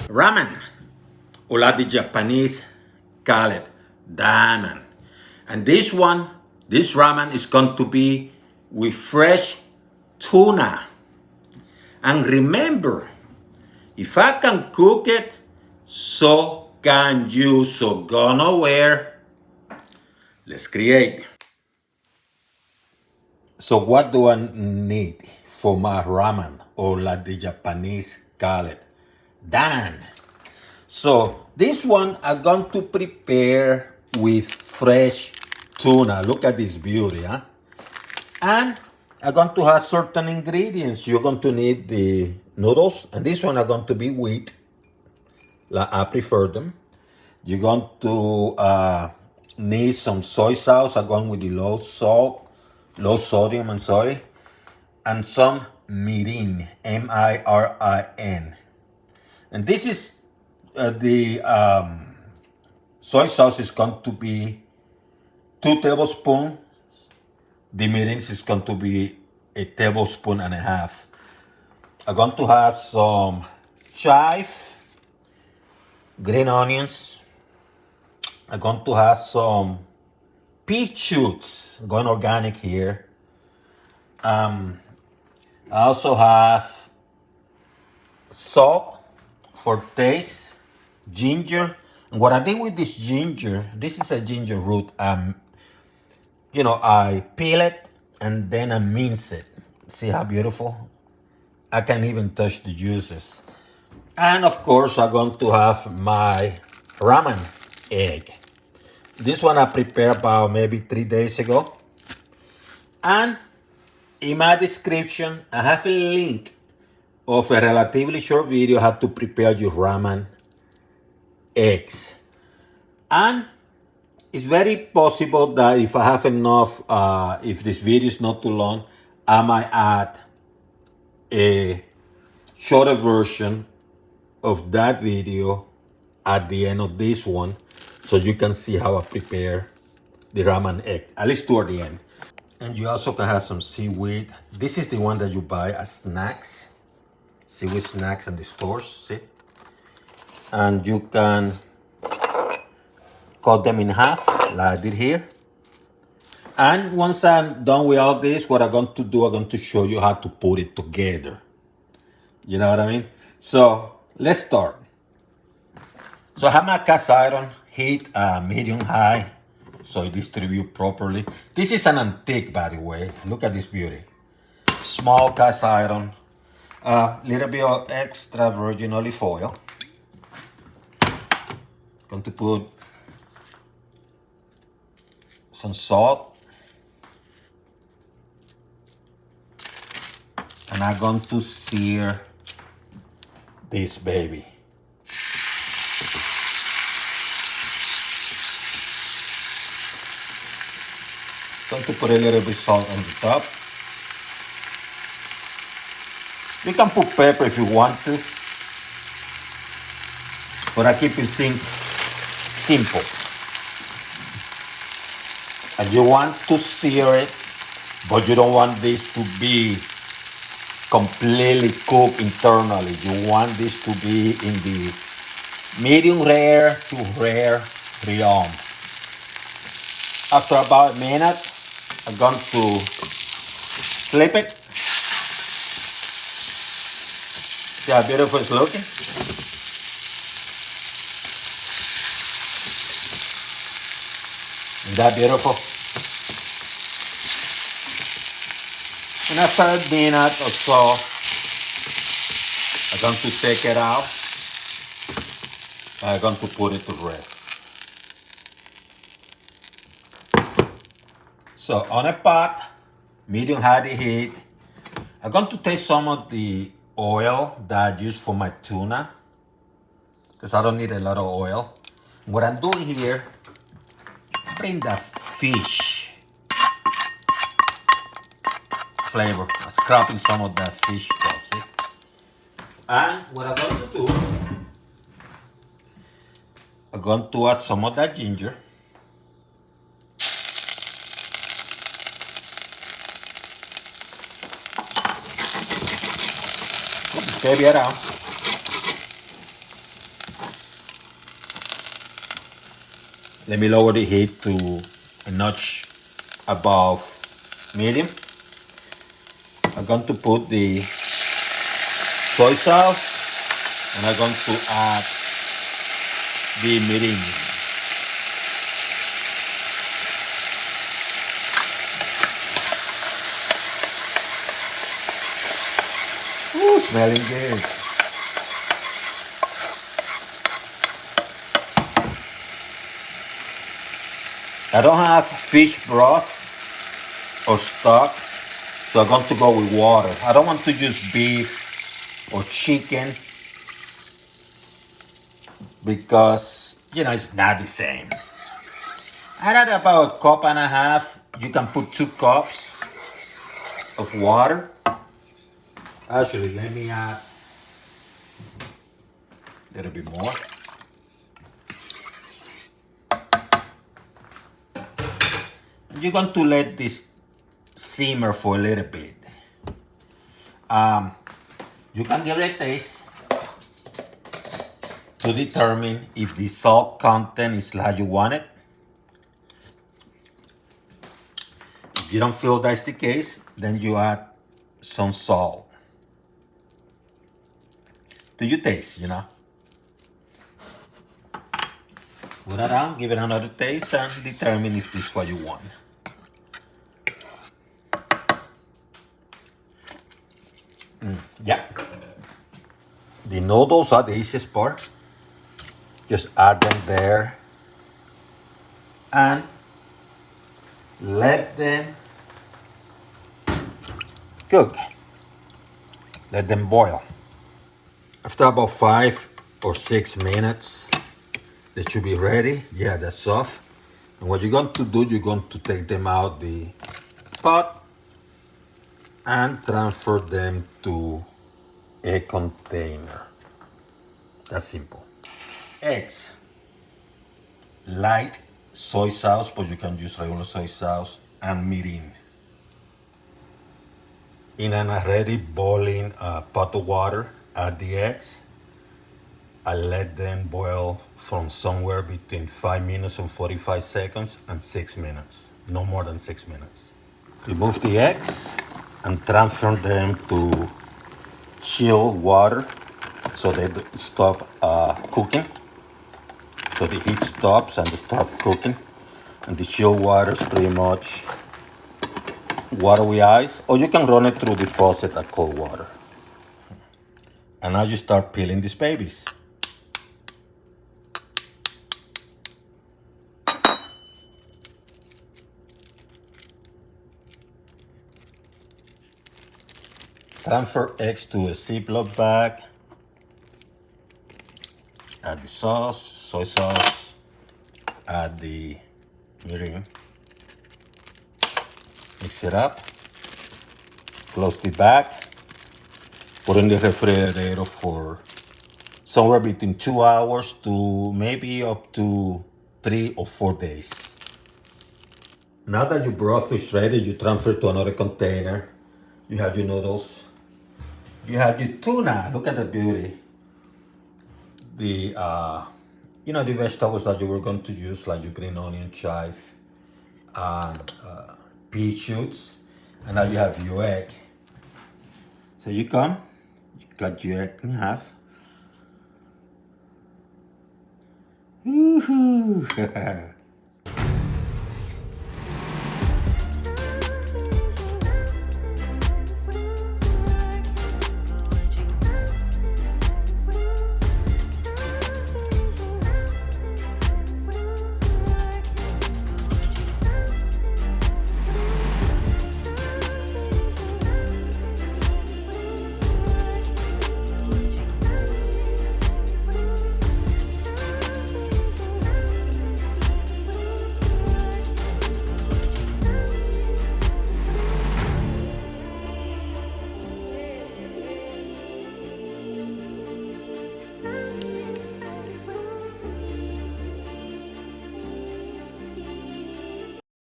Ramen, or the Japanese call it danan. And this ramen is going to be with fresh tuna. And remember, if I can cook it, so can you. So go nowhere. Let's create. So what do I need for my ramen, or like the Japanese call it, danan? So this one I'm going to prepare with fresh tuna. Look at this beauty, huh? And I'm going to have certain ingredients. You're going to need the noodles, and this one are going to be wheat. Like I prefer them. You're going to need some soy sauce. I'm going with the low sodium, and some mirin, M-I-R-I-N. And this is the soy sauce is going to be 2 tablespoons. The mirin is going to be 1.5 tablespoons. I'm going to have some chive, green onions. I'm going to have some pea shoots, going organic here. I also have salt for taste, ginger. And what I did with this ginger, this is a ginger root. I peel it and then I mince it. See how beautiful? I can even touch the juices. And of course, I'm going to have my ramen egg. This one I prepared about maybe 3 days ago. And in my description, I have a link of a relatively short video how to prepare your ramen eggs. And it's very possible that if I have enough, if this video is not too long, I might add a shorter version of that video at the end of this one, so you can see how I prepare the ramen egg, at least toward the end. And you also can have some seaweed. This is the one that you buy as snacks, seaweed snacks in the stores, see? And you can cut them in half, like I did here. And once I'm done with all this, what I'm going to do, I'm going to show you how to put it together. You know what I mean? So let's start. So I have my cast iron heat medium high, so it distributes properly. This is an antique, by the way. Look at this beauty. Small cast iron, little bit of extra virgin olive oil. Going to put some salt, and I'm going to sear this baby. Going to put a little bit salt on the top. You can put pepper if you want to, but I keep things simple. And you want to sear it, but you don't want this to be completely cooked internally. You want this to be in the medium rare to rare realm. After about a minute, I'm going to flip it. See how beautiful it's looking? Isn't that beautiful? And after a minute or so, I'm going to take it out. I'm going to put it to rest. So on a pot, medium high heat, I'm going to take some of the oil that I use for my tuna, because I don't need a lot of oil. What I'm doing here, bring that fish flavor. I'm scraping some of that fish stuff, see? And what I'm going to do, I'm going to add some of that ginger. Baby around. Let me lower the heat to a notch above medium. I'm going to put the soy sauce and I'm going to add the mirin. Ooh, smelling good. I don't have fish broth or stock, so I'm going to go with water. I don't want to use beef or chicken because, it's not the same. I add about a cup and a half. You can put 2 cups of water. Actually, let me add a little bit more. You're going to let this simmer for a little bit. You can give it a taste to determine if the salt content is how you want it. If you don't feel that's the case, then you add some salt to your taste, Put it on, give it another taste, and determine if this is what you want. Yeah. The noodles are the easiest part. Just add them there and let them cook. Let them boil. After about 5 or 6 minutes, they should be ready. Yeah, that's soft. And what you're going to do, you're going to take them out the pot and transfer them to a container. That's simple. Eggs. Light soy sauce, but you can use regular soy sauce, and mirin. In an already boiling pot of water, add the eggs. I let them boil from somewhere between 5 minutes and 45 seconds and 6 minutes. No more than 6 minutes. Remove the eggs and transfer them to chill water so they stop cooking. So the heat stops and they start cooking. And the chill water is pretty much water with ice, or you can run it through the faucet at cold water. And now you start peeling these babies. Transfer eggs to a Ziploc bag. Add the sauce, soy sauce. Add the mirin. Mix it up. Close the bag. Put in the refrigerator for somewhere between 2 hours to maybe up to 3 or 4 days. Now that your broth is ready, you transfer to another container. You have your noodles. You have your tuna. Look at the beauty. The the vegetables that you were going to use, like your green onion, chive, and pea shoots. And now you have your egg. So you cut your egg in half. Woohoo!